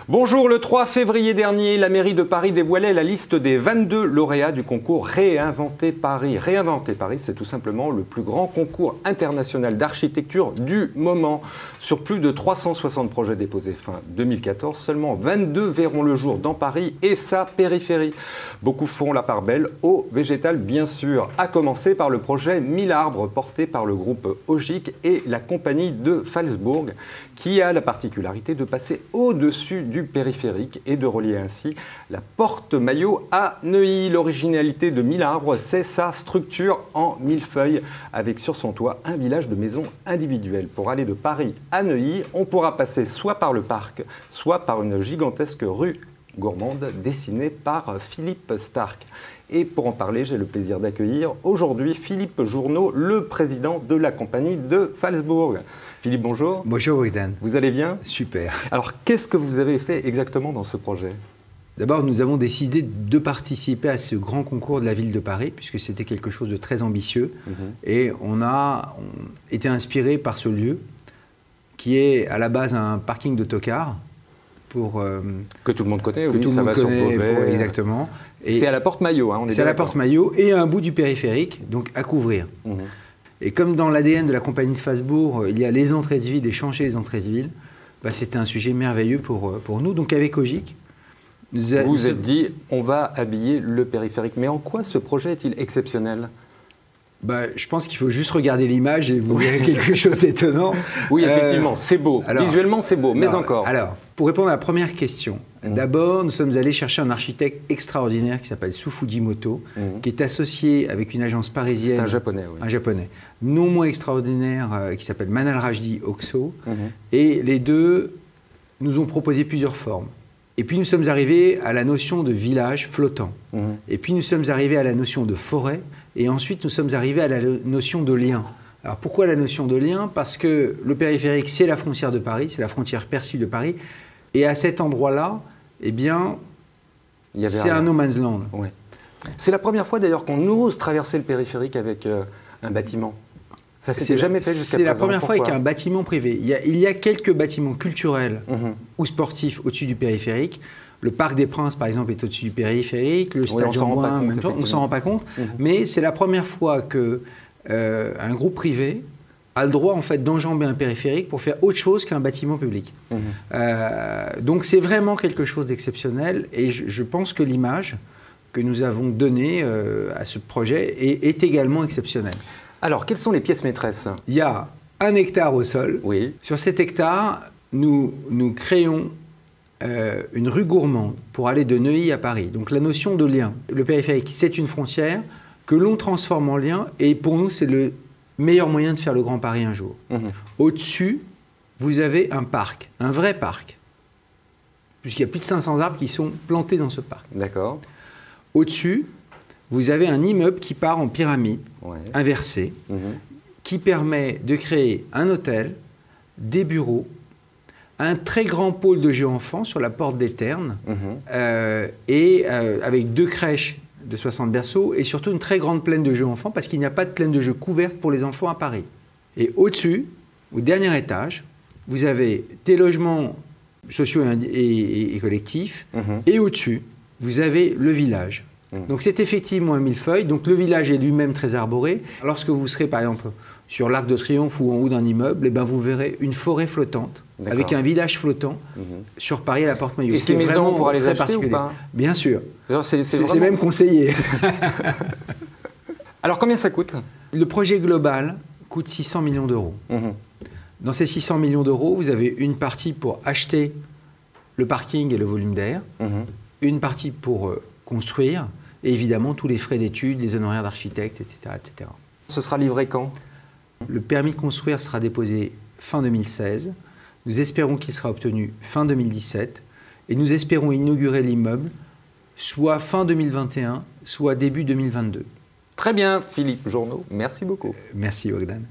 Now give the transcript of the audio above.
Bonjour, le 3 février dernier, la mairie de Paris dévoilait la liste des 22 lauréats du concours Réinventer Paris. Réinventer Paris, c'est tout simplement le plus grand concours international d'architecture du moment. Sur plus de 360 projets déposés fin 2014, seulement 22 verront le jour dans Paris et sa périphérie. Beaucoup font la part belle au végétal, bien sûr, à commencer par le projet 1000 arbres porté par le groupe Ogic et la compagnie de Phalsbourg, qui a la particularité de passer au-dessus du périphérique et de relier ainsi la porte Maillot à Neuilly. L'originalité de 1000 arbres, c'est sa structure en millefeuille, avec sur son toit un village de maisons individuelles. Pour aller de Paris à Neuilly, on pourra passer soit par le parc, soit par une gigantesque rue gourmande dessinée par Philippe Starck. Et pour en parler, j'ai le plaisir d'accueillir aujourd'hui Philippe Journeau, le président de la compagnie de Phalsbourg. Philippe, bonjour. Bonjour, Bogdan. Vous allez bien? Super. Alors, qu'est-ce que vous avez fait exactement dans ce projet? D'abord, nous avons décidé de participer à ce grand concours de la ville de Paris, puisque c'était quelque chose de très ambitieux. Et on a été inspiré par ce lieu, qui est à la base un parking d'autocar. Que tout le monde connaît, oui, ça va sur Beauvais. Exactement. C'est à la porte Maillot, hein, on est C'est à la porte Maillot et à un bout du périphérique, donc à couvrir. Et comme dans l'ADN de la compagnie de Phalsbourg, il y a les entrées de ville et changer les entrées de ville, bah, c'était un sujet merveilleux pour nous. Donc avec Ogic, vous vous êtes dit, on va habiller le périphérique. Mais en quoi ce projet est-il exceptionnel? Bah, je pense qu'il faut juste regarder l'image et vous verrez quelque chose d'étonnant. Oui, effectivement, c'est beau. Alors, visuellement, c'est beau, mais encore. Alors, pour répondre à la première question, d'abord, nous sommes allés chercher un architecte extraordinaire qui s'appelle Su Fujimoto, qui est associé avec une agence parisienne. C'est un japonais, oui. Un japonais. Non moins extraordinaire, qui s'appelle Manal Rajdi Oxo. Et les deux nous ont proposé plusieurs formes. Et puis nous sommes arrivés à la notion de village flottant. Et puis nous sommes arrivés à la notion de forêt. Et ensuite nous sommes arrivés à la notion de lien. Alors pourquoi la notion de lien? Parce que le périphérique, c'est la frontière de Paris, c'est la frontière perçue de Paris. Et à cet endroit-là, eh bien, c'est un no man's land. Ouais. C'est la première fois d'ailleurs qu'on ose traverser le périphérique avec un bâtiment. Ça s'était jamais fait jusqu'à présent. C'est la première fois avec un bâtiment privé. Il y a quelques bâtiments culturels ou sportifs au-dessus du périphérique. Le Parc des Princes, par exemple, est au-dessus du périphérique. Le Stade Jean-Bouin, on ne s'en rend pas compte. Mais c'est la première fois qu'un groupe privé a le droit en fait, d'enjamber un périphérique pour faire autre chose qu'un bâtiment public. Donc c'est vraiment quelque chose d'exceptionnel. Et je pense que l'image que nous avons donnée à ce projet est également exceptionnelle. Alors, quelles sont les pièces maîtresses? Il y a 1 hectare au sol. Oui. Sur cet hectare, nous créons une rue gourmande pour aller de Neuilly à Paris. Donc la notion de lien. Le périphérique, c'est une frontière que l'on transforme en lien. Et pour nous, c'est le meilleur moyen de faire le Grand Paris un jour. Au-dessus, vous avez un parc, un vrai parc. Puisqu'il y a plus de 500 arbres qui sont plantés dans ce parc. D'accord. Au-dessus, vous avez un immeuble qui part en pyramide, inversée, qui permet de créer un hôtel, des bureaux, un très grand pôle de jeux enfants sur la porte des Ternes, avec 2 crèches de 60 berceaux, et surtout une très grande plaine de jeux enfants, parce qu'il n'y a pas de plaine de jeux couverte pour les enfants à Paris. Et au-dessus, au dernier étage, vous avez des logements sociaux et collectifs, et au-dessus, vous avez le village. Donc c'est effectivement un millefeuille. Donc le village est lui-même très arboré. Lorsque vous serez par exemple sur l'Arc de Triomphe ou en haut d'un immeuble, eh ben, vous verrez une forêt flottante avec un village flottant sur Paris à la porte Maillot. Et ces maisons, on pourra les acheter ou pas? Bien sûr. C'est même conseillé. Alors combien ça coûte? Le projet global coûte 600 millions d'euros. Dans ces 600 millions d'euros, vous avez une partie pour acheter le parking et le volume d'air, une partie pour construire, et évidemment tous les frais d'études, les honoraires d'architecte, etc., etc. Ce sera livré quand? Le permis de construire sera déposé fin 2016. Nous espérons qu'il sera obtenu fin 2017. Et nous espérons inaugurer l'immeuble soit fin 2021, soit début 2022. Très bien, Philippe Journeau. Merci beaucoup. Merci, Bogdan.